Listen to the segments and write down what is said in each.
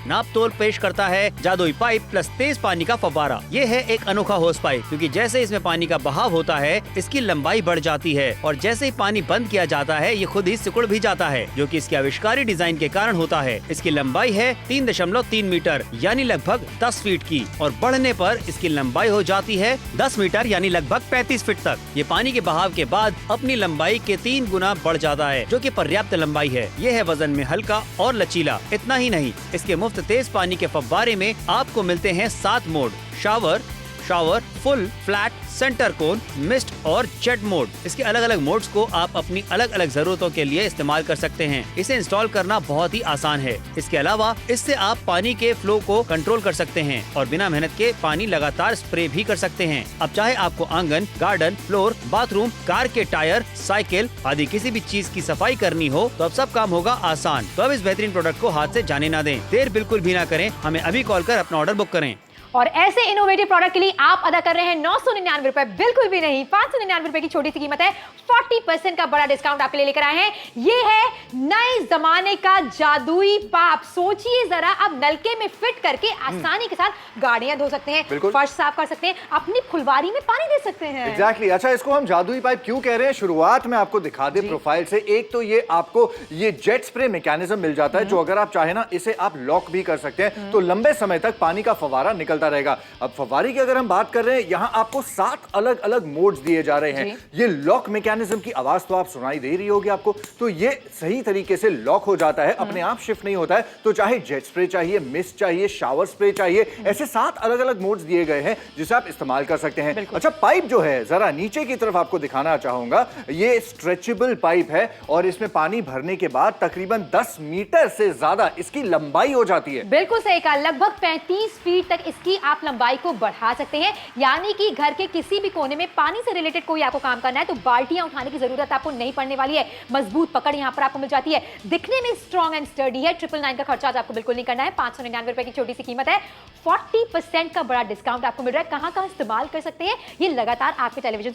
नाप तोल पेश करता है जादुई पाइप प्लस तेज पानी का फव्वारा। ये है एक अनोखा होस पाइप, क्योंकि जैसे इसमें पानी का बहाव होता है इसकी लंबाई बढ़ जाती है और जैसे ही पानी बंद किया जाता है ये खुद ही सिकुड़ भी जाता है, जो कि इसके आविष्कारी डिजाइन के कारण होता है। इसकी लंबाई है 3.3 मीटर यानी लगभग 10 फीट की और बढ़ने पर इसकी लंबाई हो जाती है 10 मीटर यानी लगभग 35 फीट तक। ये पानी के बहाव के बाद अपनी लंबाई के 3 गुना बढ़ जाता है, जो कि पर्याप्त लंबाई है। ये है वजन में हल्का और लचीला। इतना ही नहीं, इसके मुफ्त तेज पानी के फव्वारे में आपको मिलते हैं 7 mode: shower, full, flat, centre cone, mist और जेट मोड। इसके अलग अलग मोड्स को आप अपनी अलग अलग जरूरतों के लिए इस्तेमाल कर सकते हैं। इसे इंस्टॉल करना बहुत ही आसान है। इसके अलावा इससे आप पानी के फ्लो को कंट्रोल कर सकते हैं और बिना मेहनत के पानी लगातार स्प्रे भी कर सकते हैं। अब चाहे आपको आंगन, गार्डन, फ्लोर, बाथरूम, कार के टायर, साइकिल आदि किसी भी चीज की सफाई करनी हो तो अब सब काम होगा आसान। तो अब इस बेहतरीन प्रोडक्ट को हाथ से जाने ना दें। देर बिल्कुल भी ना करें, हमें अभी कॉल कर अपना ऑर्डर बुक करें। और ऐसे इनोवेटिव प्रोडक्ट के लिए आप अदा कर रहे हैं 999 रुपए, बिल्कुल भी नहीं, 599 रुपए की छोटी सी कीमत है। 40% का बड़ा डिस्काउंट आपके लिए लेकर आए हैं। ये है नए जमाने का जादुई पाइप। सोचिए जरा, अब नलके में फिट करके आसानी के साथ गाड़ियां धो सकते हैं, फर्श साफ कर सकते हैं, अपनी फुलवारी में पानी दे सकते हैं। एग्जैक्टली। अच्छा, इसको हम जादुई पाइप क्यों कह रहे हैं? शुरुआत में आपको दिखा दे प्रोफाइल से। एक तो ये आपको ये जेट स्प्रे मैकेनिज्म मिल जाता है, जो अगर आप चाहे ना इसे आप लॉक भी कर सकते हैं, तो लंबे समय तक पानी का फव्वारा निकलता रहेगा। अब फव्वारे की अगर हम बात कर रहे हैं, यहां आपको 7 अलग अलग मोड्स दिए जा रहे हैं। ये लॉक मैकेनिज्म की आवाज तो आप सुनाई दे रही होगी आपको, तो ये सही तरीके से लॉक हो जाता है, अपने आप शिफ्ट नहीं होता है। तो चाहे जेट स्प्रे चाहिए, मिस्ट चाहिए, शावर स्प्रे चाहिए, ऐसे 7 अलग अलग मोड्स दिए गए हैं जिसे आप इस्तेमाल कर सकते हैं। अच्छा, पाइप जो है जरा नीचे की तरफ आपको दिखाना चाहूंगा। ये स्ट्रेचेबल पाइप है और इसमें पानी भरने के बाद तकरीबन 10 मीटर से ज्यादा इसकी लंबाई हो जाती है। बिल्कुल सही कहा, लगभग 35 फीट तक इसकी आप लंबाई को बढ़ा सकते हैं। यानी कि घर के किसी भी कोने में पानी से रिलेटेड कोई आपको काम करना है तो बाल्टियां उठाने की जरूरत आपको नहीं पड़ने वाली है। मजबूत पकड़ यहां पर आपको मिल जाती है। दिखने में स्ट्रॉन्ग एंड स्टर्डी है। 999 का खर्चा आपको बिल्कुल नहीं करना है। 599 रुपए की छोटी सी कीमत है। 40% का बड़ा डिस्काउंट आपको मिल रहा है। कहां इस्तेमाल कर सकते हैं, ये लगातार आपके टेलीविजन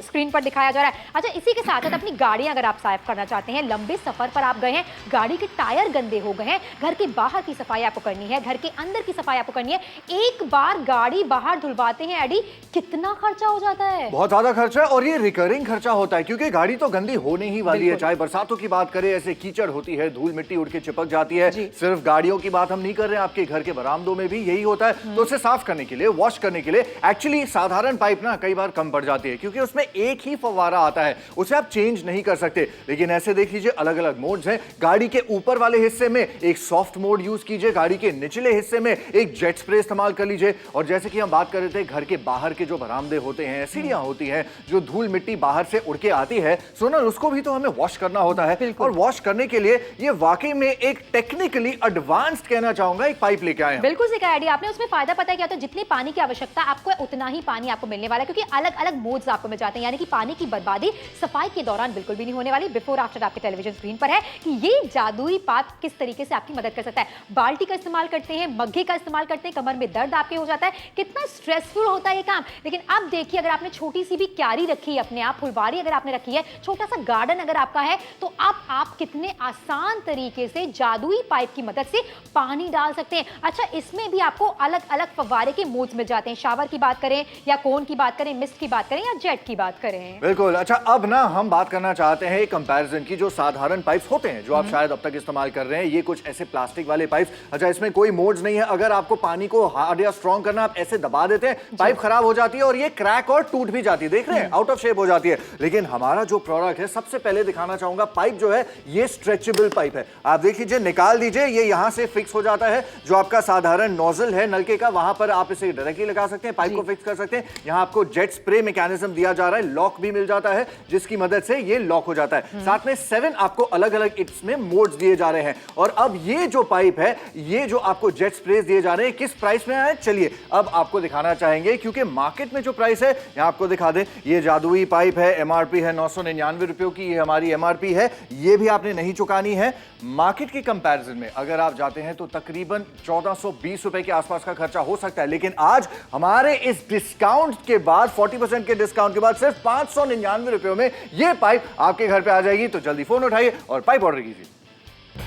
स्क्रीन पर दिखाया जा रहा है। अच्छा, इसी के साथ साथ अपनी गाड़ी अगर आप साफ करना चाहते हैं, लंबे सफर पर आप गए हैं, गाड़ी के टायर गंदे हो गए हैं, घर के बाहर की सफाई आपको करनी है, घर के अंदर की सफाई आपको करनी है, एक बार गाड़ी बाहर धुलवाते हैं एडी, कितना खर्चा हो जाता है? बहुत ज्यादा खर्चा है, और ये रिकरिंग खर्चा होता है, क्योंकि गाड़ी तो गंदी होने ही वाली है। चाहे बरसातों की बात करें, ऐसे कीचड़ होती है, धूल मिट्टी उड़ के चिपक जाती है। सिर्फ गाड़ियों की बात हम नहीं कर रहे हैं, आपके घर के बरामदों में भी यही होता है। तो उसे साफ करने के लिए, वॉश करने के लिए एक्चुअली साधारण पाइप ना कई बार कम पड़ जाती है, क्योंकि उसमें एक ही फव्वारा आता है, उसे आप चेंज नहीं कर सकते। लेकिन ऐसे देख लीजिए, अलग अलग मोड्स हैं। गाड़ी के ऊपर वाले हिस्से में एक सॉफ्ट मोड यूज कीजिए, गाड़ी के निचले हिस्से में एक जेट स्प्रे इस्तेमाल कर लीजिए। और जैसे कि हम बात कर रहे थे, घर के बाहर के जो बरामदे होते हैं, सीढ़ियां होती हैं, जो धूल मिट्टी बाहर से उड़ के आती है, सोनल, उसको भी तो हमें वॉश करना होता है। और वॉश करने के लिए ये वाकई में एक टेक्निकली एडवांस्ड, कहना चाहूंगा, एक पाइप लेके आए हैं। बिल्कुल सही कहा आईडिया आपने। उसमें फायदा पता है क्या होता है? जितनी पानी की आवश्यकता आपको है, उतना ही पानी आपको मिलने वाला है, क्योंकि अलग अलग मोड्स आपको मिल जाते हैं। यानी कि पानी की बर्बादी सफाई के दौरान बिल्कुल भी नहीं होने वाली। बिफोर आफ्टर आपके टेलीविजन स्क्रीन पर है कि ये जादुई पाइप किस तरीके से आपकी मदद कर सकता है। बाल्टी का इस्तेमाल करते हैं, मग्गे का इस्तेमाल करते हैं, कमर में दर्द आपके हो जाता है, कितना स्ट्रेसफुल होता है ये काम। लेकिन अब देखिए, अगर आपने छोटी सी भी क्यारी रखी है, अपने आप फुलवारी अगर आपने रखी है, छोटा सा गार्डन अगर आपका है, तो अब आप कितने आसान तरीके से जादुई पाइप की मदद से पानी डाल सकते हैं। अच्छा, इसमें भी आपको अलग अलग फव्वारे के मोड्स मिल जाते हैं। शावर की बात करें या कोन की बात करें, मिस्ट की बात करें या जेट की बात करें। बिल्कुल। अच्छा, अब ना हम बात करना चाहते हैं कंपैरिजन की। जो साधारण पाइप्स होते हैं, जो आप शायद अब तक इस्तेमाल कर रहे हैं, ये कुछ ऐसे प्लास्टिक वाले पाइप्स। अच्छा, इसमें कोई मोड्स नहीं है। अगर आपको पानी को हार्ड या स्ट्रॉन्ग करना, आप ऐसे दबा देते हैं, पाइप खराब हो जाती है और ये क्रैक और टूट भी जाती है। देख रहे हैं, आउट ऑफ शेप हो जाती है। लेकिन हमारा जो प्रोडक्ट है, सबसे पहले दिखाना चाहूंगा, पाइप जो है ये स्ट्रेचेबल पाइप है। आप देख लीजिए, निकाल दीजिए, ये यहां से फिक्स हो जाता है। जो आपका साधारण नोजल है नलके का, वहां पर आप इसे डायरेक्टली लगा सकते हैं, पाइप को फिक्स कर सकते हैं। यहां आपको जेट स्प्रे मैकेनिज्म दिया जा रहा है, लॉक भी मिल जाता है, जिसकी मदद से ये लॉक हो जाता है। साथ में 7 आपको अलग अलग इसमें मोड्स दिए जा रहे हैं। और अब ये जो पाइप है, ये जो आपको जेट स्प्रे दिए जा रहे हैं, किस प्राइस में है, चलिए अब आपको दिखाना चाहेंगे। क्योंकि मार्केट में जो प्राइस है, यहां आपको दिखा दें, ये जादुई पाइप है, एमआरपी है 999 रुपयों की, ये हमारी एमआरपी है, ये भी आपने नहीं चुकानी है। मार्केट के कंपैरिजन में अगर आप जाते हैं तो तकरीबन 1420 रुपए के आसपास का खर्चा हो सकता है। लेकिन आज हमारे इस डिस्काउंट के बाद, 40% के डिस्काउंट के बाद, सिर्फ 599 रुपयों में ये पाइप आपके घर पे आ जाएगी। तो जल्दी फोन उठाइए और पाइप ऑर्डर कीजिए।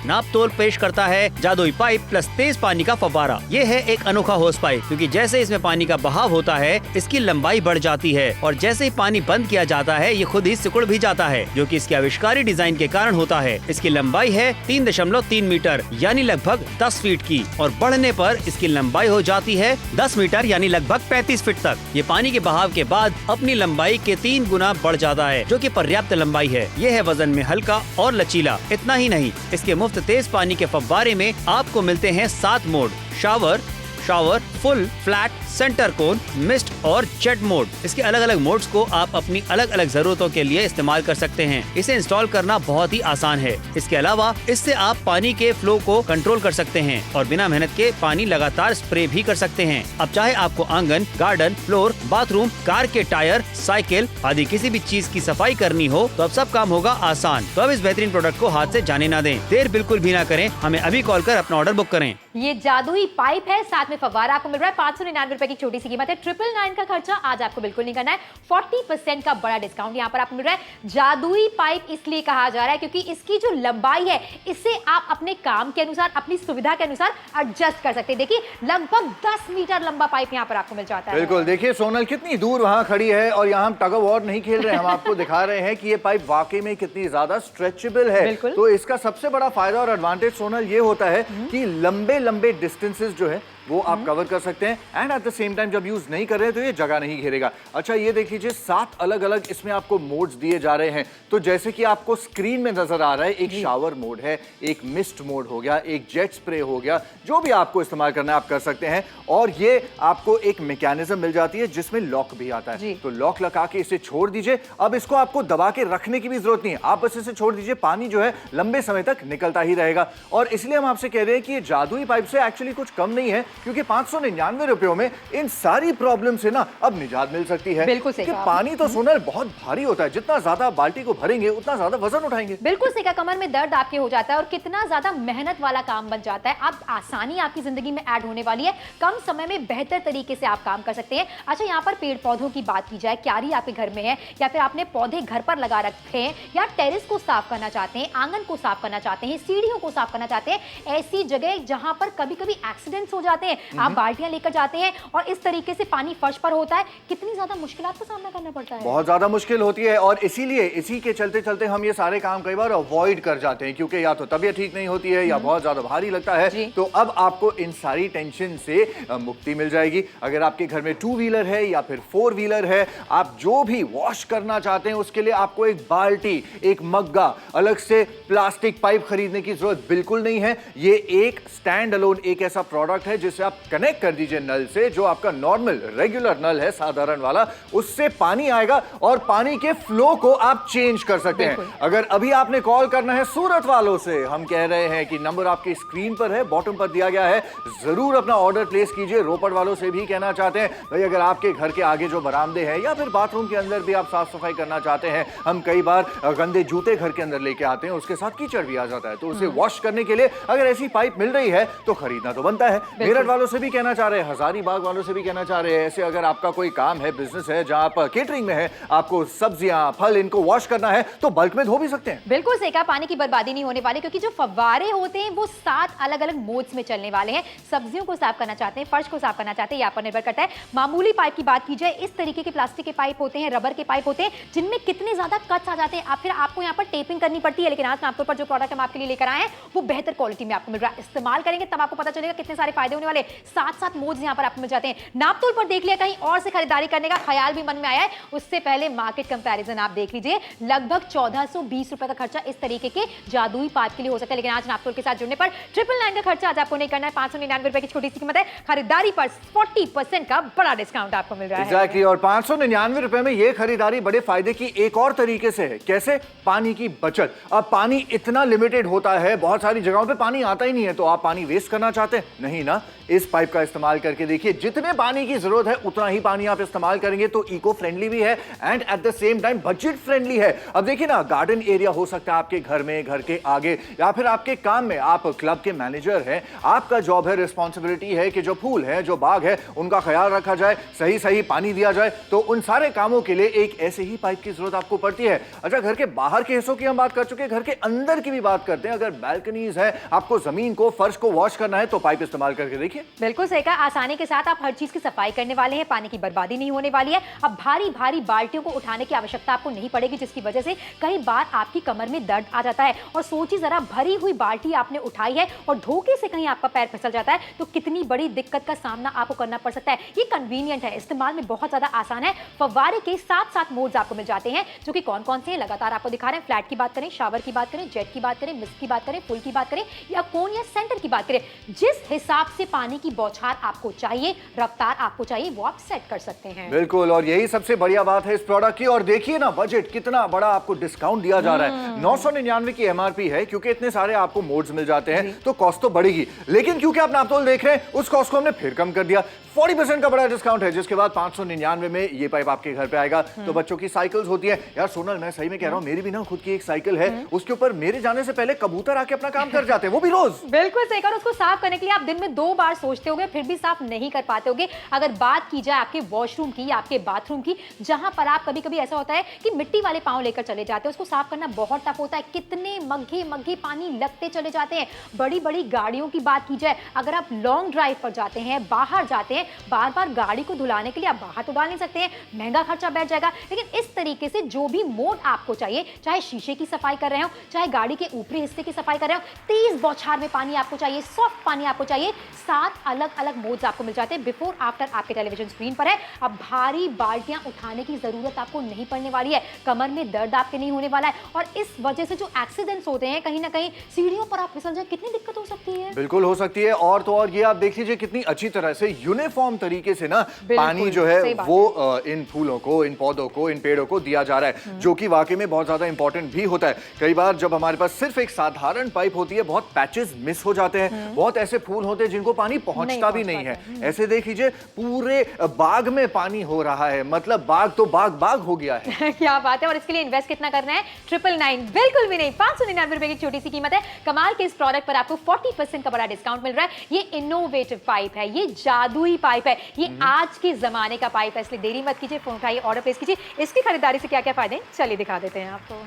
नाप तोल पेश करता है जादुई पाइप प्लस तेज पानी का फव्वारा। ये है एक अनोखा होस पाइप, क्योंकि जैसे इसमें पानी का बहाव होता है इसकी लंबाई बढ़ जाती है और जैसे ही पानी बंद किया जाता है ये खुद ही सिकुड़ भी जाता है, जो कि इसके आविष्कारी डिजाइन के कारण होता है। इसकी लंबाई है 3.3 मीटर यानी लगभग 10 फीट की और बढ़ने पर इसकी लंबाई हो जाती है 10 मीटर यानी लगभग 35 फीट तक। ये पानी के बहाव के बाद अपनी लंबाई के 3 गुना बढ़ जाता है, जो कि पर्याप्त लंबाई है। ये है वजन में हल्का और लचीला। इतना ही नहीं, इसके मुफ्त तेज पानी के फव्वारे में आपको मिलते हैं 7 mode: shower, full, flat, centre cone, mist और जेट मोड। इसके अलग अलग मोड्स को आप अपनी अलग अलग जरूरतों के लिए इस्तेमाल कर सकते हैं। इसे इंस्टॉल करना बहुत ही आसान है। इसके अलावा इससे आप पानी के फ्लो को कंट्रोल कर सकते हैं और बिना मेहनत के पानी लगातार स्प्रे भी कर सकते हैं। अब चाहे आपको आंगन, गार्डन, फ्लोर, बाथरूम, कार के टायर, साइकिल आदि किसी भी चीज की सफाई करनी हो तो अब सब काम होगा आसान। तो अब इस बेहतरीन प्रोडक्ट को हाथ से जाने ना दें। देर बिल्कुल भी ना करें, हमें अभी कॉल कर अपना ऑर्डर बुक करें। ये जादुई पाइप है, साथ में फव्वारा आपको मिल रहा है। 599 रुपए की छोटी सी कीमत है। 999 का खर्चा आज आपको बिल्कुल नहीं करना है। 40% का बड़ा डिस्काउंट यहाँ पर आपको मिल रहा है। जादुई पाइप इसलिए कहा जा रहा है क्योंकि इसकी जो लंबाई है इससे आप अपने काम के अनुसार, अपनी सुविधा के अनुसार एडजस्ट कर सकते हैं। देखिए लगभग 10 मीटर लंबा पाइप यहाँ पर आपको मिल जाता है। बिल्कुल, देखिए सोनल कितनी दूर वहां खड़ी है और यहाँ हम टग ऑफ वॉर नहीं खेल रहे हैं, हम आपको दिखा रहे हैं कि ये पाइप वाकई में कितनी ज्यादा स्ट्रेचेबल है। तो इसका सबसे बड़ा फायदा और एडवांटेज सोनल ये होता है कि लंबे लंबे डिस्टेंसेस जो है वो आप कवर कर सकते हैं and at the same time जब यूज नहीं कर रहे हैं तो ये जगह नहीं घेरेगा। अच्छा, ये देख लीजिए 7 अलग अलग इसमें आपको मोड्स दिए जा रहे हैं। तो जैसे कि आपको स्क्रीन में नजर आ रहा है, एक शावर मोड है, एक मिस्ट मोड हो गया, एक जेट स्प्रे हो गया, जो भी आपको इस्तेमाल करना है आप कर सकते हैं। और ये आपको एक मैकेनिज्म मिल जाती है जिसमें लॉक भी आता है। तो लॉक लगा के इसे छोड़ दीजिए। अब इसको आपको दबा के रखने की भी जरूरत नहीं है, आप बस इसे छोड़ दीजिए, पानी जो है लंबे समय तक निकलता ही रहेगा। और इसलिए हम आपसे कह रहे हैं कि ये जादुई पाइप से एक्चुअली कुछ कम नहीं है, क्योंकि 599 रुपयों में इन सारी प्रॉब्लम से ना अब निजात मिल सकती है। बिल्कुल सही कहा। पानी तो सोनल बहुत भारी होता है, जितना ज्यादा बाल्टी को भरेंगे उतना ज्यादा वजन उठाएंगे। बिल्कुल सही कहा, कमर में दर्द आपके हो जाता है और कितना ज्यादा मेहनत वाला काम बन जाता है। अब आसानी आपकी जिंदगी में ऐड होने वाली है, कम समय में बेहतर तरीके से आप काम कर सकते हैं। अच्छा, यहाँ पर पेड़ पौधों की बात की जाए, क्यारी आपके घर में है या फिर आपने पौधे घर पर लगा रखे हैं या टेरेस को साफ करना चाहते हैं, आंगन को साफ करना चाहते हैं, सीढ़ियों को साफ करना चाहते हैं, ऐसी जगह जहां पर कभी कभी एक्सीडेंट्स हो जाते हैं, आप बाल्टियां लेकर जाते हैं और इस तरीके से पानी फर्श पर होता है, कितनी ज्यादा मुश्किलात का सामना करना पड़ता है। बहुत ज्यादा मुश्किल होती है और इसीलिए इसी के चलते चलते हम ये सारे काम कई बार अवॉइड कर जाते हैं, क्योंकि या तो तबीयत ठीक नहीं होती है या बहुत ज्यादा भारी लगता है। तो अब आपको इन सारी टेंशन से मुक्ति मिल जाएगी। अगर आपके घर में 2 व्हीलर है या फिर 4 व्हीलर है, आप जो भी वॉश करना चाहते हैं उसके लिए आपको एक बाल्टी, एक मग्गा, अलग से प्लास्टिक पाइप खरीदने की जरूरत बिल्कुल नहीं है। ये एक स्टैंड अलोन एक ऐसा प्रोडक्ट है जिसे आप कनेक्ट कर दीजिए नल से, जो आपका नॉर्मल रेगुलर नल है साधारण वाला, उससे पानी आएगा और पानी के फ्लो को आप चेंज कर सकते हैं। अगर अभी आपने कॉल करना है सूरत वालों से, हम कह रहे हैं कि नंबर आपकी स्क्रीन पर है, बॉटम पर दिया गया है, जरूर अपना ऑर्डर प्लेस कीजिए। रोपड़ वालों से भी कहना चाहते हैं भाई, अगर आपके घर के आगे जो बरामदे हैं या फिर बाथरूम के अंदर भी आप साफ सफाई करना चाहते हैं, हम कई बार गंदे जूते घर के अंदर लेके आते हैं, उसके साथ कीचड़ भी आ जाता है, तो उसे वॉश करने के लिए अगर ऐसी पाइप मिल रही है तो खरीदना तो बनता है। मेरठ वालों से भी कहना चाह रहे हैं, हजारीबाग वालों से भी कहना चाह रहे हैं, ऐसे अगर आपका कोई काम है, बिजनेस है जहां आप केटरिंग में है, आपको सब्जियां, फल इनको वॉश करना है तो बल्क में धो भी सकते हैं। बिल्कुल सही कहा, पानी की बर्बादी नहीं होने वाली, क्योंकि जो फव्वारे होते हैं वो 7 अलग अलग मोड्स में चलने वाले हैं। सब्जियों को साफ करना चाहते हैं, फर्श को साफ करना चाहते हैं, यहाँ पर निर्भर करता है। मामूली पाइप की बात की जाए, इस तरीके के प्लास्टिक के पाइप होते हैं, रबर के पाइप होते हैं, जिनमें कितने ज्यादा कट्स आ जाते हैं, फिर आपको यहाँ पर टेपिंग करनी पड़ती है। लेकिन आज आमतौर पर जो प्रोडक्ट हम आपके लिए लेकर आए हैं वो बेहतर क्वालिटी में आपको मिल रहा है। इस्तेमाल करेंगे तब आपको पता चलेगा कितने सारे फायदे होने वाले। 7 मोड्स यहाँ पर आपको मिल जाते हैं। नाप तोल पर देख लिया, कहीं और से खरीदारी करने का ख्याल भी मन में आया है, उससे पहले मार्केट कंपैरिजन आप देख लीजिए। लगभग 1420 रुपए का खर्चा इस तरीके के जादुई पाइप के लिए हो सकता है। लेकिन आज नाप तोल के साथ जुड़ने पर 999 का खर्चा आज आपको नहीं करना है। 599 रुपए की छोटी सी कीमत है। खरीदारी पर 40% का बड़ा डिस्काउंट आपको मिल रहा है। एग्जैक्टली, और 599 रुपए में ये खरीदारी बड़े फायदे की एक और तरीके से है। कैसे? पानी की बचत। अब पानी इतना लिमिटेड होता है, बहुत सारी जगहों पे पानी आता ही नहीं है, तो आप पानी वेस्ट करना चाहते हैं? नहीं ना, इस पाइप का इस्तेमाल करके देखिए। जितने पानी की जरूरत है उतना ही पानी आप इस्तेमाल करेंगे तो इको फ्रेंडली भी है and at the same time budget friendly है। अब देखिए ना, गार्डन एरिया हो सकता है आपके घर में, घर के आगे, या फिर आपके काम में, आप क्लब के मैनेजर हैं, आपका जॉब है, रिस्पॉन्सिबिलिटी है कि जो फूल है, जो बाग है, उनका ख्याल रखा जाए, सही सही पानी दिया जाए। तो उन सारे कामों के लिए एक ऐसे ही पाइप की जरूरत आपको पड़ती है। अच्छा, घर के बाहर के हिस्सों की हम बात कर चुके हैं, घर के अंदर की भी बात करते हैं। अगर बालकनीज है, आपको जमीन को, फर्श को वॉश करना है तो पाइप इस्तेमाल करके देखिए। बिल्कुल सही कहा, आसानी के साथ आप हर चीज की सफाई करने वाले हैं, पानी की बर्बादी नहीं होने वाली है। अब भारी भारी बाल्टियों को उठाने की आवश्यकता आपको नहीं पड़ेगी, जिसकी वजह से कई बार आपकी कमर में दर्द आ जाता है। और सोचिए जरा, भरी हुई बाल्टी आपने उठाई है और धोखे से कहीं आपका पैर फिसल जाता है तो कितनी बड़ी दिक्कत का सामना आपको करना पड़ सकता है। ये कन्वीनियंट है, इस्तेमाल में बहुत ज्यादा आसान है। फव्वारे के 7 मोड्स आपको मिल जाते हैं, जो कि कौन कौन से हैं लगातार आपको दिखा रहे हैं। फ्लैट की बात करें, शावर की बात करें, जेट की बात करें, मिस्ट की बात करें, फुल की बात करें या कोन या सेंटर की बात करें, जिस हिसाब से पानी की बौछार आपको चाहिए, रफ्तार आपको चाहिए, वो आप सेट कर सकते हैं। बिल्कुल, और यही सबसे बढ़िया बात है इस प्रोडक्ट की। और देखिए ना, बजट कितना बड़ा आपको डिस्काउंट दिया जा रहा है। 999 की एमआरपी है, क्योंकि इतने सारे आपको मोड्स मिल जाते हैं तो कॉस्ट तो बढ़ेगी, लेकिन क्योंकि आप नापतोल देख रहे हैं, उस कॉस्ट को हमने फिर कम कर दिया। 40% का बड़ा डिस्काउंट है, जिसके बाद 599 में ये पाइप आपके घर पे आएगा। तो बच्चों की साइकिल्स होती है, यार सोनल मैं सही में कह रहा हूं, मेरी भी ना खुद की एक साइकिल है, उसके ऊपर मेरे जाने से पहले कबूतर आके अपना काम कर जाते हैं, वो भी रोज। बिल्कुल सही कहा, उसको साफ करने के लिए आप दिन में 2 बार सोचते होगे, फिर भी साफ नहीं कर पाते होगे। अगर बात की जाए आपके वॉशरूम की या आपके बाथरूम की, जहां पर आप कभी कभी ऐसा होता है कि मिट्टी वाले पांव लेकर चले जाते हैं, उसको साफ करना बहुत टफ होता है, कितने मग्गे मग्गे पानी लगते चले जाते हैं। बड़ी बड़ी गाड़ियों की बात की जाए, अगर आप लॉन्ग ड्राइव पर जाते हैं, बाहर जाते हैं, बार बार गाड़ी को धुलाने के लिए आप बाहर तो डाल नहीं सकते हैं, महंगा खर्चा बैठ जाएगा। लेकिन इस तरीके से जो भी मोड आपको चाहिए, चाहे शीशे की सफाई कर रहे हो, चाहे गाड़ी के ऊपरी हिस्से की सफाई कर रहे हो, तेज बौछार में पानी आपको चाहिए, सॉफ्ट पानी आपको चाहिए, 7 अलग अलग मोड्स आपको मिल जाते हैं। बिफोर आफ्टर आपके टेलीविजन स्क्रीन पर है। अब भारी बाल्टियां उठाने की जरूरत आपको नहीं पड़ने वाली है, कमर में दर्द आपके नहीं होने वाला है। और इस वजह से जो एक्सीडेंट्स होते हैं, कहीं ना कहीं सीढ़ियों पर आप फिसल जाए, कितनी दिक्कत हो सकती है। बिल्कुल हो सकती है। और तो और ये आप देख लीजिए कितनी अच्छी तरह से यूनिफॉर्म तरीके से ना पानी जो है वो इन फूलों को, इन पौधों को, इन पेड़ों को दिया जा रहा है, जो कि वाकई में बहुत ज्यादा इंपॉर्टेंट भी होता है। कई बार जब हमारे पास सिर्फ एक साधारण पाइप होती है, बहुत पैचेस मिस हो जाते हैं, बहुत ऐसे फूल होते हैं जिनको पानी पहुंचता भी नहीं है। ऐसे देख लीजिए, पूरे बाग में पानी हो रहा है, मतलब बाग तो बाग हो गया है। क्या बात है। और इसके लिए इन्वेस्ट कितना करना है? 999, बिल्कुल भी नहीं, 599 रुपए की छोटी सी कीमत है। कमाल के इस प्रोडक्ट पर आपको 40% का बड़ा डिस्काउंट मिल रहा है। ये इनोवेटिव पाइप है, ये जादुई पाइप है, ये आज के जमाने का पाइप है, इसलिए देरी मत कीजिए, फोन उठाइए, ऑर्डर प्लेस कीजिए। इसकी खरीदारी से क्या क्या फायदे, चलिए दिखा देते हैं आपको।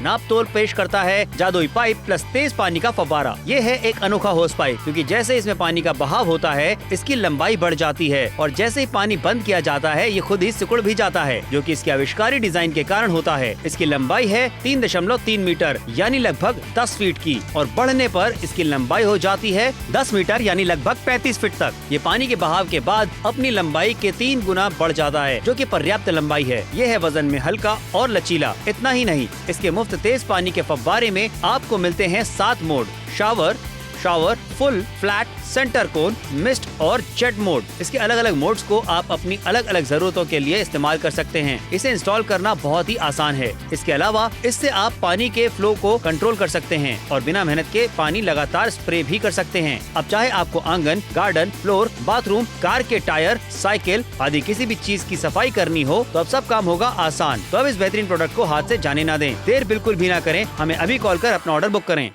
नापतोल पेश करता है जादुई पाइप प्लस तेज पानी का फव्वारा। ये है एक अनोखा होस पाइप, क्योंकि जैसे इसमें पानी का बहाव होता है, इसकी लंबाई बढ़ जाती है, और जैसे ही पानी बंद किया जाता है, ये खुद ही सिकुड़ भी जाता है, जो कि इसके आविष्कारी डिजाइन के कारण होता है। इसकी लंबाई है 3.3 मीटर यानी लगभग 10 फीट की, और बढ़ने पर इसकी लंबाई हो जाती है 10 मीटर यानी लगभग 35 फीट तक। ये पानी के बहाव के बाद अपनी लंबाई के 3 गुना बढ़ जाता है, जो कि पर्याप्त लंबाई है। ये है वजन में हल्का और लचीला। इतना ही नहीं, इसके मुफ्त तेज पानी के फव्वारे में आपको मिलते हैं 7 mode: shower, full, flat, centre cone, mist और जेट मोड। इसके अलग अलग मोड्स को आप अपनी अलग अलग जरूरतों के लिए इस्तेमाल कर सकते हैं। इसे इंस्टॉल करना बहुत ही आसान है। इसके अलावा इससे आप पानी के फ्लो को कंट्रोल कर सकते हैं और बिना मेहनत के पानी लगातार स्प्रे भी कर सकते हैं। अब चाहे आपको आंगन, गार्डन, फ्लोर, बाथरूम, कार के टायर, साइकिल आदि किसी भी चीज की सफाई करनी हो, तो अब सब काम होगा आसान। तो अब इस बेहतरीन प्रोडक्ट को हाथ से जाने ना दें, देर बिल्कुल भी ना करें, हमें अभी कॉल कर अपना ऑर्डर बुक करें।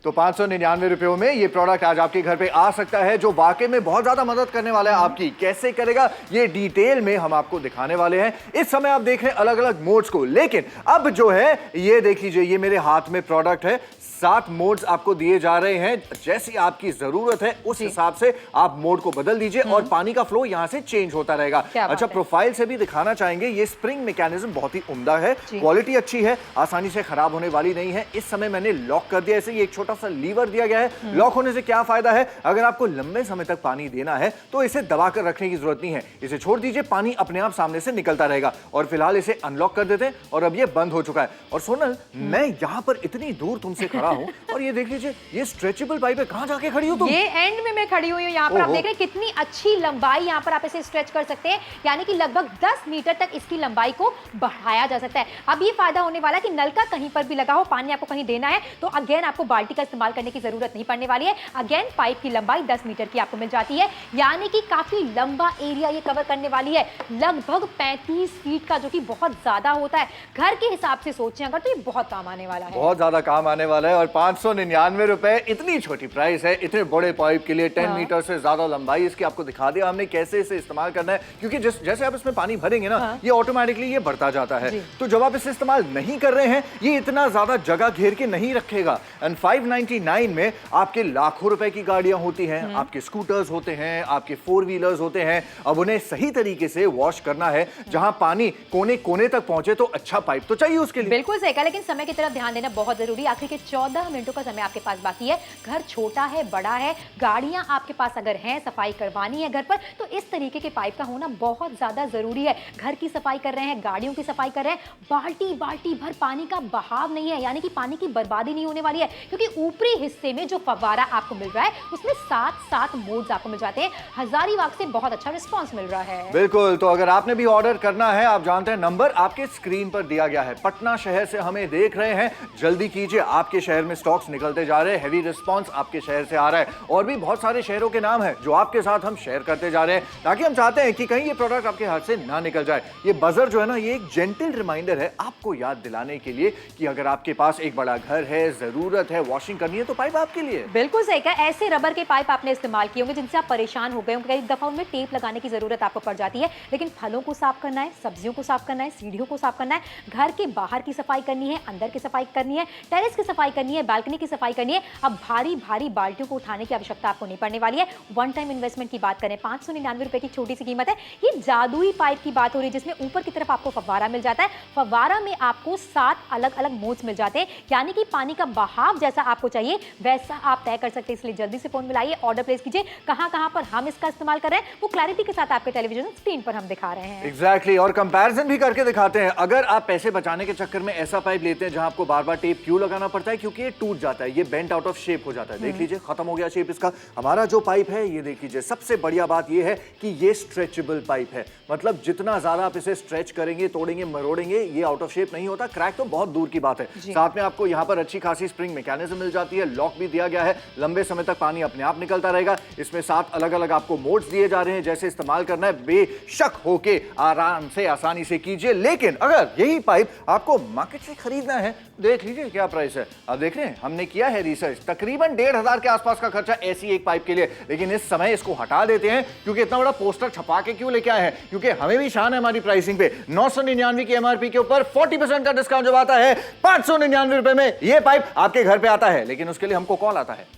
तो 599 रुपयों में ये प्रोडक्ट आज आपके घर पे आ सकता है, जो वाकई में बहुत ज्यादा मदद करने वाला है आपकी। कैसे करेगा ये डिटेल में हम आपको दिखाने वाले हैं। इस समय आप देख रहे हैं अलग अलग मोड्स को, लेकिन अब जो है ये देख लीजिए, ये मेरे हाथ में प्रोडक्ट है। 7 मोड्स आपको दिए जा रहे हैं, जैसी आपकी जरूरत है उस हिसाब से आप मोड को बदल दीजिए और पानी का फ्लो यहां से चेंज होता रहेगा। अच्छा, प्रोफाइल से भी दिखाना चाहेंगे, ये स्प्रिंग मैकेनिज्म बहुत ही उम्दा है, क्वालिटी अच्छी है, आसानी से खराब होने वाली नहीं है। इस समय मैंने लॉक कर दिया, ऐसे ये एक छोटा सा लीवर दिया गया है। लॉक होने से क्या फायदा है, अगर आपको लंबे समय तक पानी देना है तो इसे दबाकर रखने की जरूरत नहीं है, इसे छोड़ दीजिए, पानी अपने आप सामने से निकलता रहेगा। और फिलहाल इसे अनलॉक कर देते हैं और अब ये बंद हो चुका है। और सोनल, मैं यहां पर इतनी दूर तुमसे खड़ा खड़ा हूँ और ये देख लीजिए, ये स्ट्रेचेबल पाइप है। कहाँ जाके खड़ी हो तुम? ये एंड में मैं खड़ी हुई हूँ। यहाँ पर आप देख रहे हैं कितनी अच्छी लंबाई, यहाँ पर आप इसे स्ट्रेच कर सकते हैं, यानी कि लगभग 10 मीटर तक इसकी लंबाई को बढ़ाया जा सकता है। अब ये फायदा होने वाला है कि नल का कहीं पर भी लगा हो, पानी आपको कहीं देना है तो अगेन आपको बाल्टी का इस्तेमाल करने की जरूरत नहीं पड़ने वाली है। अगेन पाइप की लंबाई 10 मीटर की आपको मिल जाती है, यानी कि काफी लंबा एरिया ये कवर करने वाली है, लगभग 35 फीट का, जो कि बहुत ज्यादा होता है। घर के हिसाब से सोचें अगर तो ये बहुत काम आने वाला है, बहुत ज्यादा काम आने वाला है। और 599 रुपए, इतनी छोटी प्राइस है इतने बड़े पाइप के लिए। 10 मीटर से ज्यादा लंबाई इसकी आपको दिखा दिया हमने कैसे इसे इस्तेमाल करना है, क्योंकि जैसे आप इसमें पानी भरेंगे ना, ये ऑटोमेटिकली ये बढ़ता जाता है। तो जब आप इसे इस्तेमाल नहीं कर रहे हैं, ये इतना ज्यादा जगह घेर के नहीं रखेगा। एंड 599 में आपके लाखों रुपए की गाड़ियां होती हैं, आपके स्कूटर्स होते हैं, आपके 4 व्हीलर्स होते हैं। अब उन्हें सही तरीके से वॉश करना है, जहां पानी कोने कोने तक पहुंचे, तो अच्छा पाइप तो चाहिए उसके लिए। बिल्कुल सही कहा, लेकिन समय की तरफ ध्यान देना बहुत जरूरी। आखिर के 14 मिनटों का समय आपके पास बाकी है। घर छोटा है, बड़ा है, गाड़ियां आपके पास अगर हैं, सफाई करवानी है घर पर, तो इस तरीके के पाइप का होना बहुत ज्यादा जरूरी है। घर की सफाई कर रहे हैं, गाड़ियों की सफाई कर रहे हैं, बाल्टी बाल्टी भर पानी का बहाव नहीं है, यानी कि पानी की बर्बादी नहीं होने वाली है, क्योंकि ऊपरी हिस्से में जो फव्वारा आपको मिल रहा है उसमें 7 मोड्स आपको मिल जाते हैं। हजारीबाग से बहुत अच्छा रिस्पांस मिल रहा है। बिल्कुल, तो अगर आपने भी ऑर्डर करना है, आप जानते हैं नंबर आपके स्क्रीन पर दिया गया है। पटना शहर से हमें देख रहे हैं, जल्दी कीजिए, आपके शहर में स्टॉक्स निकलते जा रहे हैं। हैवी रिस्पांस आपके शहर से आ रहा है, और भी बहुत सारे शहरों के नाम हैं जो आपके साथ हम शेयर करते जा रहे हैं, ताकि हम चाहते हैं कि कहीं ये प्रोडक्ट आपके हाथ से ना निकल जाए। ये बजर जो है ना, ये एक जेंटल रिमाइंडर है आपको याद दिलाने के लिए कि अगर आपके पास एक बड़ा घर है, जरूरत है वॉशिंग करनी है, तो पाइप आपके लिए। बिल्कुल सही कहा। ऐसे रबर के पाइप आपने इस्तेमाल किए होंगे जिनसे आप परेशान हो गए होंगे, कई दफा उनमें टेप लगाने की जरूरत आपको पड़ जाती है, लेकिन फलों को साफ करना है, सब्जियों को साफ करना है, सीढ़ियों को साफ करना है, घर के बाहर की सफाई करनी है, अंदर की सफाई करनी है, टेरेस की सफाई करनी है, बालकनी की सफाई करनी है। अब भारी भारी बाल्टियों को उठाने की आवश्यकता आपको नहीं पड़ने वाली है। वन टाइम इन्वेस्टमेंट की बात करें, 599 रुपए की छोटी सी कीमत है। ये जादुई पाइप की बात हो रही है, जिसमें ऊपर की तरफ आपको फव्वारा मिल जाता है। फव्वारा में आपको 7 अलग अलग मोड्स मिल जाते हैं, यानी कि पानी का बहाव जैसा आपको चाहिए वैसा आप तय कर सकते हैं। इसलिए जल्दी से फोन मिलाइए, ऑर्डर प्लेस कीजिए। कहां पर हम इसका इस्तेमाल कर रहे हैं वो क्लैरिटी के साथ आपके टेलीविजन स्क्रीन पर हम दिखा रहे हैं। एग्जैक्टली, और कंपैरिजन भी करके दिखाते हैं। अगर आप पैसे बचाने के चक्कर में ऐसा पाइप लेते हैं जहां आपको बार बार टेप क्यों लगाना पड़ता है, क्योंकि ये टूट जाता है, ये बेंट आउट ऑफ शेप हो जाता है। देख लीजिए, खत्म हो गया शेप इसका। हमारा जो पाइप है, ये देख लीजिए, सबसे बढ़िया बात ये है कि ये स्ट्रेचेबल पाइप है। मतलब जितना ज्यादा आप इसे स्ट्रेच करेंगे, तोड़ेंगे, मरोड़ेंगे, ये आउट ऑफ शेप नहीं होता। क्रैक तो बहुत दूर की बात है। साथ में आपको यहाँ पर अच्छी खासी स्प्रिंग मैकेनिज्म मिल जाती है, लॉक भी दिया गया है, लंबे समय तक पानी अपने आप निकलता रहेगा। इसमें 7 अलग अलग आपको मोड्स दिए जा रहे हैं, जैसे इस्तेमाल करना है बेशक होके आराम से आसानी से कीजिए। लेकिन अगर यही पाइप आपको मार्केट से खरीदना है, देख लीजिए क्या प्राइस है। अब देख रहे हैं, हमने किया है रिसर्च, तकरीबन 1500 के आसपास का खर्चा ऐसी एक पाइप के लिए। लेकिन इस समय इसको हटा देते हैं, क्योंकि इतना बड़ा पोस्टर छपा के क्यों लेके आए हैं, क्योंकि हमें भी शान है हमारी प्राइसिंग पे। 999 की एमआरपी के ऊपर 40% का डिस्काउंट जब आता है, 599 रुपए में ये पाइप आपके घर पे आता है। लेकिन उसके लिए हमको कॉल आता है।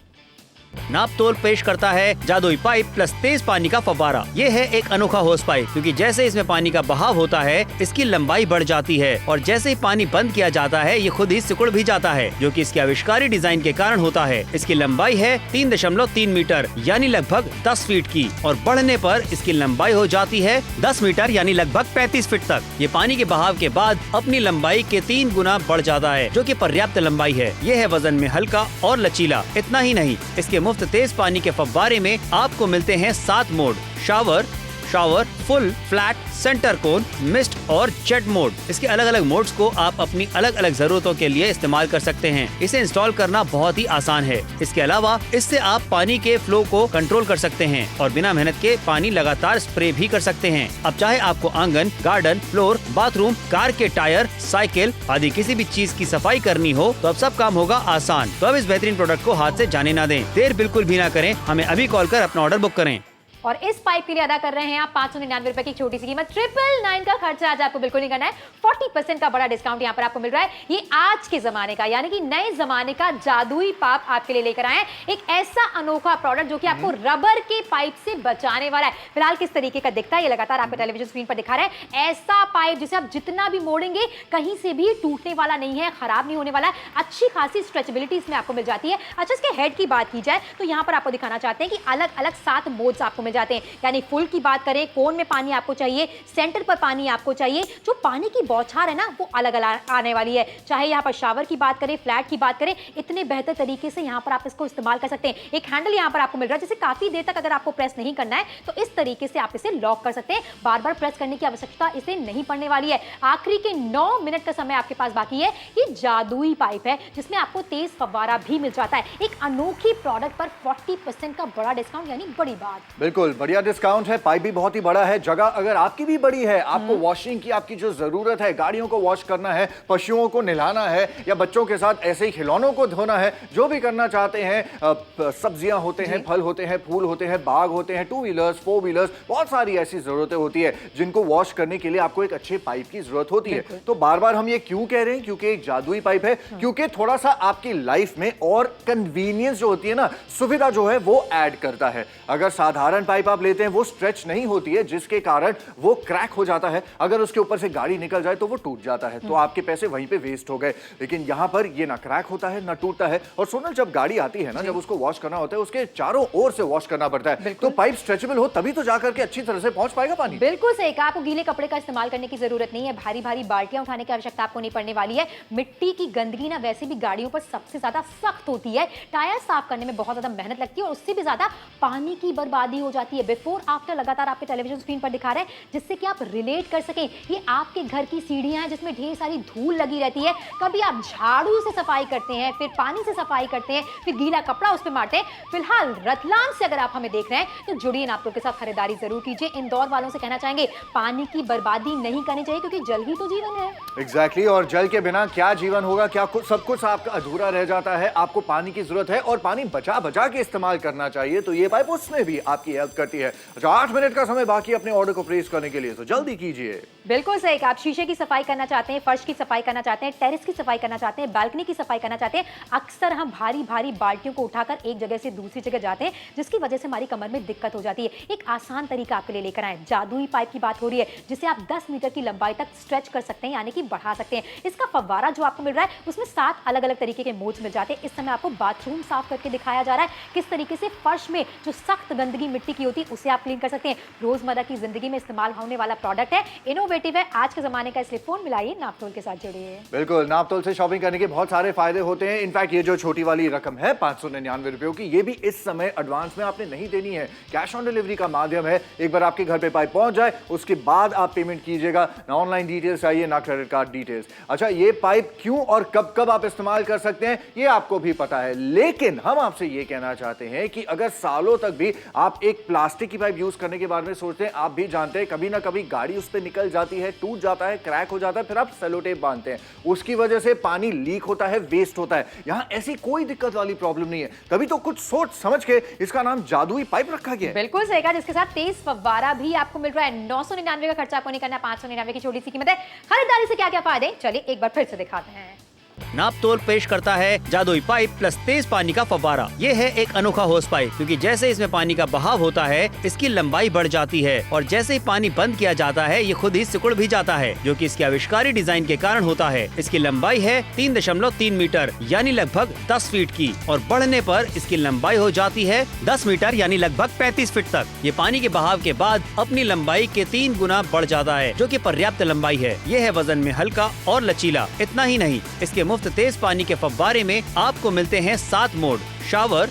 नाप तोल पेश करता है जादुई पाइप प्लस तेज पानी का फव्वारा। ये है एक अनोखा होस पाइप, क्योंकि जैसे इसमें पानी का बहाव होता है, इसकी लंबाई बढ़ जाती है, और जैसे ही पानी बंद किया जाता है, ये खुद ही सिकुड़ भी जाता है, जो कि इसके आविष्कारी डिजाइन के कारण होता है। इसकी लंबाई है 3.3 मीटर, यानी लगभग 10 फीट की, और बढ़ने पर इसकी लंबाई हो जाती है 10 मीटर, यानी लगभग 35 फीट तक। ये पानी के बहाव के बाद अपनी लंबाई के 3 गुना बढ़ जाता है, जो कि पर्याप्त लंबाई है। ये है वजन में हल्का और लचीला। इतना ही नहीं, इसके मुफ्त तेज पानी के फव्वारे में आपको मिलते हैं 7 mode: shower, full, flat, centre cone, mist और जेट मोड। इसके अलग अलग मोड्स को आप अपनी अलग अलग जरूरतों के लिए इस्तेमाल कर सकते हैं। इसे इंस्टॉल करना बहुत ही आसान है। इसके अलावा इससे आप पानी के फ्लो को कंट्रोल कर सकते हैं, और बिना मेहनत के पानी लगातार स्प्रे भी कर सकते हैं। अब चाहे आपको आंगन, गार्डन, फ्लोर, बाथरूम, कार के टायर, साइकिल आदि किसी भी चीज की सफाई करनी हो, तो अब सब काम होगा आसान। तो अब इस बेहतरीन प्रोडक्ट को हाथ से जाने ना दें, देर बिल्कुल भी ना करें, हमें अभी कॉल कर अपना ऑर्डर बुक करें। और इस पाइप के लिए अदा कर रहे हैं आप 599 रुपए की छोटी सी कीमत। 999 का खर्चा आज आपको बिल्कुल नहीं करना है। 40% का बड़ा डिस्काउंट यहाँ पर आपको मिल रहा है। ये आज के जमाने का, यानी कि नए जमाने का जादुई पाइप आपके लिए लेकर आए हैं। एक ऐसा अनोखा प्रोडक्ट जो कि आपको रबर के पाइप से बचाने वाला है। फिलहाल किस तरीके का दिखता है ये लगातार आपको टेलीविजन स्क्रीन पर दिखा रहे हैं। ऐसा पाइप जिसे आप जितना भी मोड़ेंगे कहीं से भी टूटने वाला नहीं है, खराब नहीं होने वाला है। अच्छी खासी स्ट्रेचेबिलिटी इसमें आपको मिल जाती है। अच्छा, इसके हेड की बात की जाए तो यहाँ पर आपको दिखाना चाहते हैं कि अलग अलग 7 मोड्स आपको मिल जाते हैं। यानी फुल की बात करें, कोन में पानी आपको चाहिए, सेंटर पर पानी आपको चाहिए, जो पानी की बौछार है ना वो अलग अलग आने वाली है। चाहे यहाँ पर शावर की बात करें, फ्लैट की बात करें, इतने बेहतर तरीके से यहाँ पर आप इसको इस्तेमाल कर सकते हैं। एक हैंडल यहाँ पर आपको मिल रहा है, जिसे काफी देर तक अगर आपको प्रेस नहीं करना है तो इस तरीके से आप इसे लॉक कर सकते हैं। बार बार प्रेस करने की आवश्यकता इसे नहीं पड़ने वाली है। आखिरी के 9 मिनट का समय आपके पास बाकी है। ये जादुई पाइप है जिसमें आपको तेज फव्वारा भी मिल जाता है। एक अनोखी प्रोडक्ट पर 40% का बड़ा डिस्काउंट, यानी बड़ी बात। बिल्कुल बढ़िया डिस्काउंट है, पाइप भी बहुत ही बड़ा है, जगह अगर आपकी भी बड़ी है, आपको वॉशिंग की आपकी जो जरूरत है, गाड़ियों को वॉश करना है, पशुओं को नहलाना है या बच्चों के साथ ऐसे ही खिलौनों को धोना है, जो भी करना चाहते हैं, सब्जियां होते हैं, फल होते हैं, फूल होते हैं, बाग होते हैं, 2 व्हीलर्स 4 व्हीलर्स, बहुत सारी ऐसी जरूरतें होती है जिनको वॉश करने के लिए आपको एक अच्छे पाइप की जरूरत होती है। तो बार बार हम ये क्यों कह रहे हैं? क्योंकि एक जादुई पाइप है, क्योंकि थोड़ा सा आपकी लाइफ में और कन्वीनियंस जो होती है ना, सुविधा जो है वो ऐड करता है। अगर साधारण पाइप आप लेते हैं वो स्ट्रेच नहीं होती है, जिसके कारण वो क्रैक हो जाता है। अगर उसके ऊपर से गाड़ी निकल जाए तो वो टूट जाता है, तो आपके पैसे वहीं पे वेस्ट हो गए। लेकिन यहां पर ये ना क्रैक होता है ना टूटता है। और सोनल, जब गाड़ी आती है ना, जब उसको वॉश करना होता है, उसके चारों ओर से वॉश करना पड़ता है, तो पाइप स्ट्रेचेबल हो तभी तो जाकर के अच्छी तरह से पहुंच पाएगा पानी। बिल्कुल सही कहा, आपको गीले कपड़े का इस्तेमाल करने की जरूरत नहीं है, भारी भारी बाल्टियां उठाने की आवश्यकता आपको नहीं पड़ने वाली है। मिट्टी की गंदगी ना वैसे भी गाड़ियों पर सबसे ज्यादा सख्त होती है, टायर साफ करने में बहुत ज्यादा मेहनत लगती है और उससे भी ज्यादा पानी की बर्बादी हो जाती है। बिफोर आफ्टर लगातार आपके टेलीविजन स्क्रीन पर दिखा रहे हैं, जिससे कि आप रिलेट कर सकें। ये आपके घर की सीढ़ियां हैं जिसमें ढेर सारी धूल लगी रहती है, कभी आप झाड़ू से सफाई करते हैं, फिर पानी से सफाई करते हैं, फिर गीला कपड़ा उस पर मारते हैं। फिलहाल रतलाम से अगर आप हमें देख रहे हैं तो जुड़िए नापतोल के साथ खरीदारी जरूर कीजिए। इंदौर वालों से कहना चाहेंगे, पानी की बर्बादी नहीं करनी चाहिए, क्योंकि जल ही तो जीवन है। एग्जैक्टली, और जल के बिना क्या जीवन होगा, क्या सब कुछ आपका अधूरा रह जाता है। आपको पानी की जरूरत है और पानी बचा बचा के इस्तेमाल करना चाहिए, तो ये पाइप उसमें भी आपकी हेल्प करती है। अच्छा, 8 मिनट का समय बाकी अपने ऑर्डर को प्लेस करने के लिए, तो जल्दी कीजिए। बिल्कुल सही, आप शीशे की सफाई करना चाहते हैं, फर्श की सफाई करना चाहते हैं, टेरेस की सफाई करना चाहते हैं, बालकनी की सफाई करना चाहते हैं। अक्सर हम भारी भारी बाल्टियों को उठाकर एक जगह से दूसरी जगह जाते हैं, जिसकी वजह से हमारी कमर में दिक्कत हो जाती है। एक आसान तरीका आपके लिए लेकर आए, जादुई पाइप की बात हो रही है, जिसे आप 10 मीटर की लंबाई तक स्ट्रेच कर सकते हैं, यानी कि बढ़ा सकते हैं। इसका फव्वारा जो आपको मिल रहा है उसमें 7 अलग अलग तरीके के मोड्स मिल जाते हैं। इस समय आपको बाथरूम साफ करके दिखाया जा रहा है, किस तरीके से फर्श में जो सख्त गंदगी मिट्टी की होती है उसे आप क्लीन कर सकते हैं। रोजमर्रा की जिंदगी में इस्तेमाल होने वाला प्रोडक्ट है, इनोवेटिव है, आज के जमाने का, इसलिए फोन मिलाइए, नापतोल के साथ जुड़िए। बिल्कुल, नापतोल से शॉपिंग करने के बहुत सारे फायदे होते हैं। इनफैक्ट ये जो छोटी वाली रकम है 599 रुपयों की, ये भी इस समय एडवांस में आपने नहीं देनी है, कैश ऑन डिलीवरी का माध्यम है। एक बार आपके घर पे पाइप पहुंच जाए उसके बाद आप पेमेंट कीजिएगा, ना ऑनलाइन डिटेल्स चाहिए ना क्रेडिट कार्ड डिटेल्स। अच्छा, ये पाइप क्यों और कब कब आप इस्तेमाल कर सकते हैं ये आपको भी पता है, लेकिन हम आपसे ये कहना चाहते हैं कि अगर सालों तक भी आप एक प्लास्टिक की पाइप यूज करने के बारे में सोचते हैं, आप भी जानते हैं कभी ना कभी गाड़ी उस पर निकल जाती है, टूट जाता है, क्रैक हो जाता है, फिर आप सेलो टेप बांधते हैं, उसकी वजह से पानी लीक होता है, वेस्ट होता है। यहां ऐसी कोई दिक्कत वाली प्रॉब्लम नहीं है, तभी तो कुछ सोच समझ के इसका नाम जादुई पाइप रखा गया है। बिल्कुल सही कहा, जिसके साथ तेज फव्वारा भी आपको मिल रहा है। 999 का खर्चा आपको नहीं करना, 599 की छोटी सी कीमत है। खरीदारी से क्या क्या फायदे, चलिए एक बार फिर से दिखाते हैं। नापतोल पेश करता है जादुई पाइप प्लस तेज पानी का फव्वारा। ये है एक अनोखा होस पाइप, क्योंकि जैसे इसमें पानी का बहाव होता है इसकी लंबाई बढ़ जाती है और जैसे ही पानी बंद किया जाता है ये खुद ही सिकुड़ भी जाता है, जो कि इसके आविष्कारी डिजाइन के कारण होता है। इसकी लंबाई है 3.3 मीटर यानी लगभग 10 फीट की, और बढ़ने पर इसकी लंबाई हो जाती है 10 मीटर यानी लगभग 35 फीट तक। ये पानी के बहाव के बाद अपनी लंबाई के 3 गुना बढ़ जाता है, जो कि पर्याप्त लंबाई है। ये है वजन में हल्का और लचीला। इतना ही नहीं, इसके मुफ्त तेज पानी के फव्वारे में आपको मिलते हैं 7 mode, shower,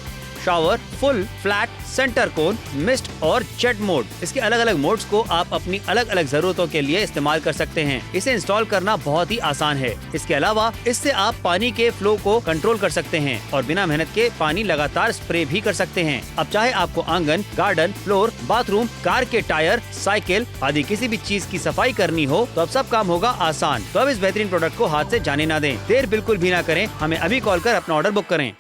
full, flat, centre cone, mist और जेट मोड। इसके अलग अलग मोड्स को आप अपनी अलग अलग जरूरतों के लिए इस्तेमाल कर सकते हैं। इसे इंस्टॉल करना बहुत ही आसान है। इसके अलावा इससे आप पानी के फ्लो को कंट्रोल कर सकते हैं और बिना मेहनत के पानी लगातार स्प्रे भी कर सकते हैं। अब चाहे आपको आंगन, गार्डन, फ्लोर, बाथरूम, कार के टायर, साइकिल आदि किसी भी चीज की सफाई करनी हो तो अब सब काम होगा आसान। तो अब इस बेहतरीन प्रोडक्ट को हाथ से जाने ना दें, देर बिल्कुल भी ना करें, हमें अभी कॉल कर अपना ऑर्डर बुक करें।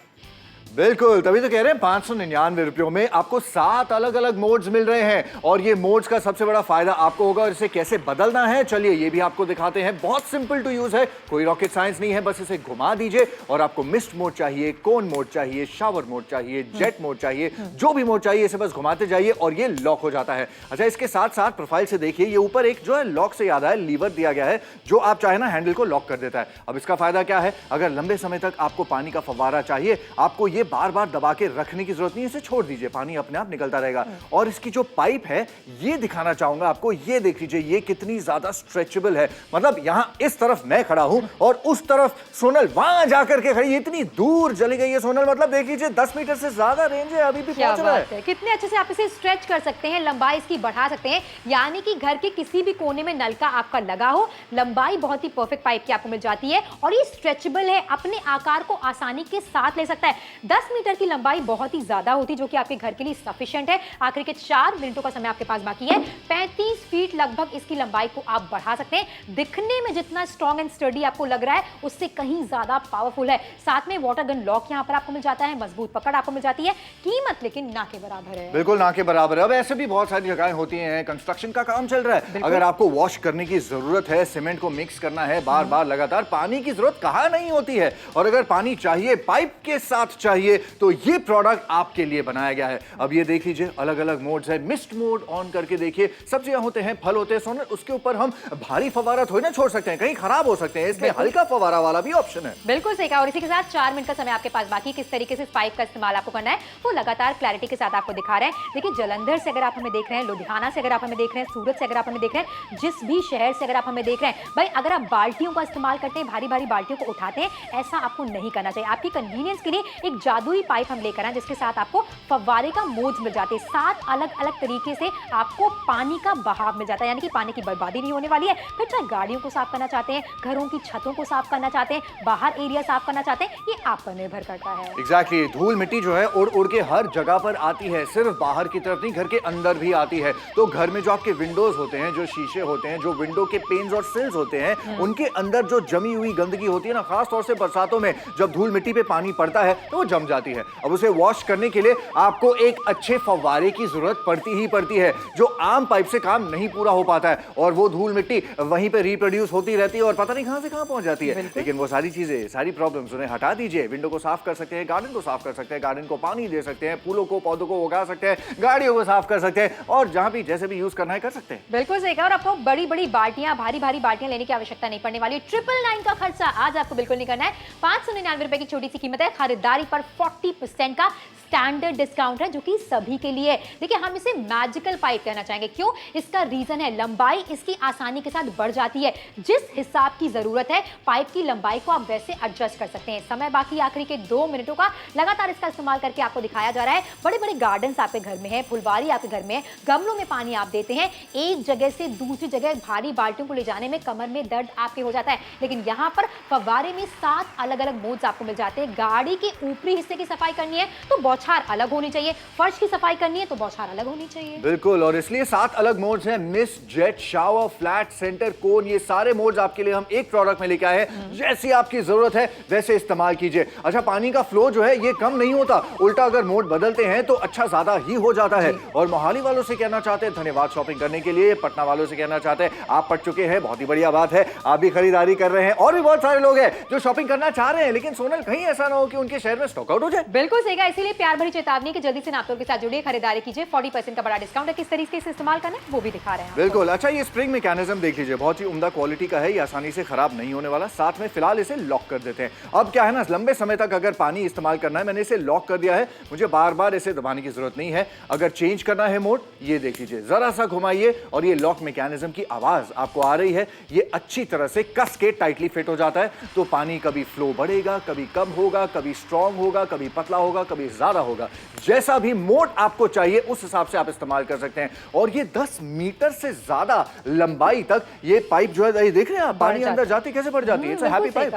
बिल्कुल, तभी तो कह रहे हैं 599 रुपयों में आपको 7 अलग अलग मोड्स मिल रहे हैं, और ये मोड्स का सबसे बड़ा फायदा आपको होगा। और इसे कैसे बदलना है चलिए ये भी आपको दिखाते हैं। बहुत सिंपल टू यूज है, कोई रॉकेट साइंस नहीं है, बस इसे घुमा दीजिए और आपको मिस्ट मोड चाहिए, कोन मोड चाहिए, शावर मोड चाहिए, जेट मोड चाहिए, जो भी मोड चाहिए इसे बस घुमाते जाइए और ये लॉक हो जाता है। अच्छा, इसके साथ साथ प्रोफाइल से देखिए, ये ऊपर एक जो है लॉक से याद है लीवर दिया गया है, जो आप चाहे ना हैंडल को लॉक कर देता है। अब इसका फायदा क्या है, अगर लंबे समय तक आपको पानी का फव्वारा चाहिए, आपको ये बार बार दबा के रखने की जरूरत नहीं, इसे छोड़ दीजिए, पानी अपने आप निकलता रहेगा। और इसकी जो पाइप है ये दिखाना चाहूंगा आपको, ये देख लीजिए ये कितनी ज्यादा स्ट्रेचेबल है। मतलब यहां इस तरफ मैं खड़ा हूं और उस तरफ सोनल वहां जाकर के खड़ी, इतनी दूर चली गई है सोनल। मतलब देख लीजिए 10 मीटर से ज्यादा रेंज है, अभी भी पहुंच रहा है। कितने अच्छे से आप इसे स्ट्रेच कर सकते हैं, लंबाई इसकी बढ़ा सकते हैं, यानी कि घर के किसी भी कोने में नलका आपका लगा हो, लंबाई बहुत ही परफेक्ट पाइप की आपको मिल जाती है और ये स्ट्रेचेबल है, अपने आकार को आसानी के साथ ले सकता है। 10 मीटर की लंबाई बहुत ही ज्यादा होती है, जो कि आपके घर के लिए सफिशिएंट है। आखिर के 4 मिनटों का समय आपके पास बाकी है। 35 फीट लगभग इसकी लंबाई को आप बढ़ा सकते हैं। दिखने में जितना स्ट्रॉन्ग एंड स्टर्डी आपको लग रहा है उससे कहीं ज्यादा पावरफुल है। साथ में वाटर गन लॉक यहां पर आपको मिल जाता है, मजबूत पकड़ आपको मिल जाती है। कीमत लेकिन ना के बराबर है, बिल्कुल ना के बराबर है। अब ऐसे भी बहुत सारी जगहें होती हैं, कंस्ट्रक्शन का काम चल रहा है, अगर आपको वॉश करने की जरूरत है, सीमेंट को मिक्स करना है बार बार लगातार, पानी की जरूरत कहां नहीं होती है। और अगर पानी चाहिए पाइप के साथ चाहिए तो ये प्रोडक्ट आपके लिए बनाया गया है। अब ये देख लीजिए अलग अलग मोड्स है, मिस्ट मोड ऑन करके देखिए, सब्जियां होते हैं, फल होते हैं सोनल, उसके ऊपर हम भारी फवारा थोड़ी ना छोड़ सकते हैं, कहीं खराब हो सकते हैं, इसलिए हल्का फवारा वाला भी ऑप्शन है। बिल्कुल सही कहा। और इसी के साथ 4 मिनट का समय आपके पास बाकी, किस तरीके से इस पाइप का इस्तेमाल आपको करना है वो लगातार क्लैरिटी के साथ आपको दिखा रहे हैं। देखिए जलंधर से अगर आप हमें देख रहे हैं, लुधियाना से अगर आप हमें देख रहे हैं, सूरत से अगर आप हमें देख रहे हैं, जिस भी शहर से अगर आप हमें देख रहे हैं, भाई अगर आप बाल्टियों का इस्तेमाल करते हैं, भारी भारी बाल्टियों को उठाते हैं, ऐसा आपको नहीं करना चाहिए। आपकी कन्वीनियंस के लिए एक जादुई पाइप हम लेकर आए जिसके साथ आपको फव्वारे का मोड्स मिल जाते हैं। 7 अलग अलग तरीके से आपको पानी का बहाव मिल जाता है, यानी कि पानी की बर्बादी नहीं होने वाली है। फिर चाहे गाड़ियों को साफ करना चाहते हैं, घरों की छतों को साफ करना चाहते हैं, बाहर एरिया साफ करना चाहते हैं, ये आप पर निर्भर करता है। एग्जैक्टली, धूल मिट्टी जो है उड़ उड़ के हर जगह पर आती है, सिर्फ बाहर की तरफ नहीं घर के अंदर भी आती है। तो घर में जो आपके विंडोज होते हैं, जो शीशे होते हैं, जो विंडो के पेन्स और सिल्स होते हैं, उनके अंदर जो जमी हुई गंदगी होती है ना, खास तौर से बरसातों में जब धूल मिट्टी पे पानी पड़ता है तो वो जम जाती है। अब उसे वॉश करने के लिए आपको एक अच्छे फव्वारे की जरूरत पड़ती ही पड़ती है, जो आम पाइप से काम नहीं पूरा हो पाता है, और वो धूल मिट्टी वहीं पे रिप्रोड्यूस होती रहती है और पता नहीं कहां से कहां पहुंच जाती है। लेकिन वो सारी चीजें, सारी प्रॉब्लम्स उन्हें हटा दीजिए। विंडो को साफ कर सकते हैं, गार्डन को साफ कर सकते हैं, गार्डन को पानी दे सकते हैं, फूलों को पौधों को उगा सकते हैं, गाड़ियों को साफ कर सकते हैं, और जहां भी जैसे भी यूज करना है कर सकते हैं। बिल्कुल सही कहा। और आपको बड़ी बड़ी बाल्टियां, भारी भारी बाल्टियां लेने की आवश्यकता नहीं पड़ने वाली। 999 का खर्चा आज आपको बिल्कुल नहीं करना है। 599 रुपए की छोटी सी कीमत है। खरीदारी पर 40% का स्टैंडर्ड डिस्काउंट है, जो कि सभी के लिए। देखिए हम इसे मैजिकल पाइप कहना चाहेंगे। क्यों? इसका रीजन है लंबाई इसकी आसानी के साथ बढ़ जाती है। जिस हिसाब की जरूरत है पाइप की लंबाई को आप वैसे एडजस्ट कर सकते हैं। समय बाकी आखिरी के 2 मिनटों का, लगातार इसका इस्तेमाल करके आपको दिखाया जा रहा है। बड़े बड़े गार्डन्स आपके घर में है, फुलवारी आपके घर में है, गमलों में पानी आप देते हैं, एक जगह से दूसरी जगह भारी बाल्टियों को ले जाने में कमर में दर्द आपके हो जाता है। लेकिन यहाँ पर फव्वारे में 7 अलग अलग मोड्स आपको मिल जाते हैं। गाड़ी के ऊपरी हिस्से की सफाई करनी है तो बौछार अलग होनी चाहिए, फर्श की सफाई करनी है तो बौछार अलग होनी चाहिए। बिल्कुल, और इसलिए 7 अलग मोड्स हैं, mist, jet, shower, flat, centre, cone, ये सारे मोड्स आपके लिए हम एक प्रोडक्ट में लेके आए हैं। जैसी आपकी जरूरत है वैसे इस्तेमाल कीजिए। अच्छा, पानी का फ्लो जो है ये कम नहीं होता, उल्टा अगर मोड बदलते हैं तो अच्छा ज्यादा ही हो जाता है। और मोहाली वालों से कहना चाहते हैं धन्यवाद शॉपिंग करने के लिए। पटना वालों से कहना चाहते हैं आप पट चुके हैं, बहुत ही बढ़िया बात है, आप भी खरीदारी कर रहे हैं। और भी बहुत सारे लोग हैं जो शॉपिंग करना चाह रहे हैं, लेकिन सोनल कहीं ऐसा ना हो कि उनके शहर में स्टॉक आउट हो जाए। बिल्कुल सही कहा। इसीलिए प्यार भरी चेतावनी कि जल्दी से नापतोल के साथ जुड़िए, खरीदारी कीजिए। 40% का बड़ा डिस्काउंट है। किस तरीके से इस्तेमाल करना है वो भी दिखा रहे हैं। बिल्कुल। अच्छा, ये स्प्रिंग मैकेनिज्म देख लीजिए, बहुत ही उम्दा क्वालिटी का है, ये आसानी से खराब नहीं होने वाला। साथ में फिलहाल इसे लॉक कर देते हैं। अब क्या है ना, लंबे समय तक अगर पानी इस्तेमाल करना है, मैंने इसे लॉक कर दिया है, मुझे बार बार इसे दबाने की जरूरत नहीं है। अगर चेंज करना है मोड, ये देख लीजिए, जरा सा घुमाइए और ये लॉक मैकेनिज्म की आवाज आपको आ रही है, ये अच्छी तरह से कस के टाइटली फिट हो जाता है। तो पानी कभी फ्लो बढ़ेगा, कभी कम होगा, कभी स्ट्रॉन्ग होगा, कभी पतला होगा, कभी ज्यादा होगा, जैसा भी मोड आपको चाहिए उस हिसाब से आप इस्तेमाल कर सकते हैं। और ये 10 मीटर से ज्यादा लंबाई तक ये पाइप जो है, ये देख रहे हैं आप, पानी अंदर जाती कैसे बढ़ जाती है। It's a happy pipe.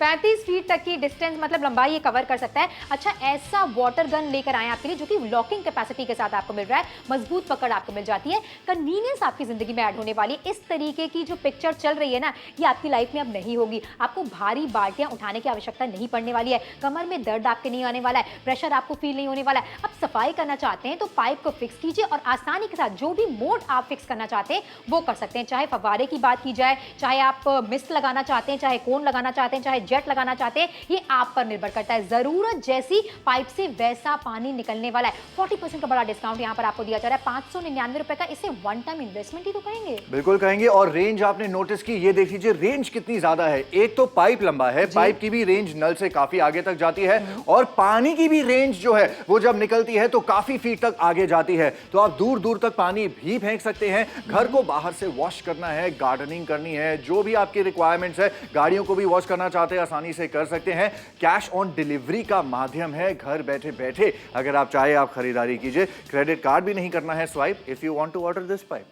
35 feet तक की डिस्टेंस, मतलब लंबाई ये कवर कर सकता है। अच्छा, ऐसा वाटर गन लेकर आए आपके लिए जो कि लॉकिंग कैपेसिटी के साथ आपको मिल रहा है, मजबूत पकड़ आपको मिल जाती है, कन्वीनियंस आपकी जिंदगी में ऐड होने वाली है। इस तरीके की जो पिक्चर चल रही है ना, ये आपकी लाइफ में अब नहीं होगी। आपको भारी बाल्टियां उठाने की आवश्यकता नहीं पड़ने वाली है, कमर में दर्द आपके नहीं आने वाला है, प्रेशर आपको फील नहीं होने वाला है। अब सफाई करना चाहते हैं तो पाइप को फिक्स कीजिए और आसानी के साथ जो भी मोड आप फिक्स करना चाहते हैं वो कर सकते हैं। चाहे फव्वारे की बात की जाए, चाहे आप मिस्ट लगाना चाहते हैं, चाहे कोन लगाना चाहते हैं, चाहे जेट लगाना चाहते हैं, ये आप पर निर्भर करता है। जरूरत जैसी पाइप से वैसा पानी निकलने वाला है। 40% का बड़ा डिस्काउंट यहाँ पर आपको दिया जा रहा है। 599 रुपए का, इसे वन टाइम इन्वेस्टमेंट ही तो कहेंगे। बिल्कुल कहेंगे। और रेंज आपने नोटिस की, ये देख लीजिए रेंज कितनी ज्यादा है। एक तो पाइप लंबा है, पाइप की भी रेंज नल से काफी आगे तक जाती है, और पानी की भी रेंज जो है वो जब निकलती है तो काफी फीट तक आगे जाती है, तो आप दूर दूर तक पानी भी फेंक सकते हैं। घर को बाहर से वॉश करना है, गार्डनिंग करनी है, जो भी आपकी रिक्वायरमेंट्स है, गाड़ियों को भी वॉश करना चाहते हैं आसानी से कर सकते हैं। कैश ऑन डिलीवरी का माध्यम है, घर बैठे बैठे अगर आप चाहे आप खरीदारी कीजिए। क्रेडिट कार्ड भी नहीं करना है swipe if you want to order this pipe.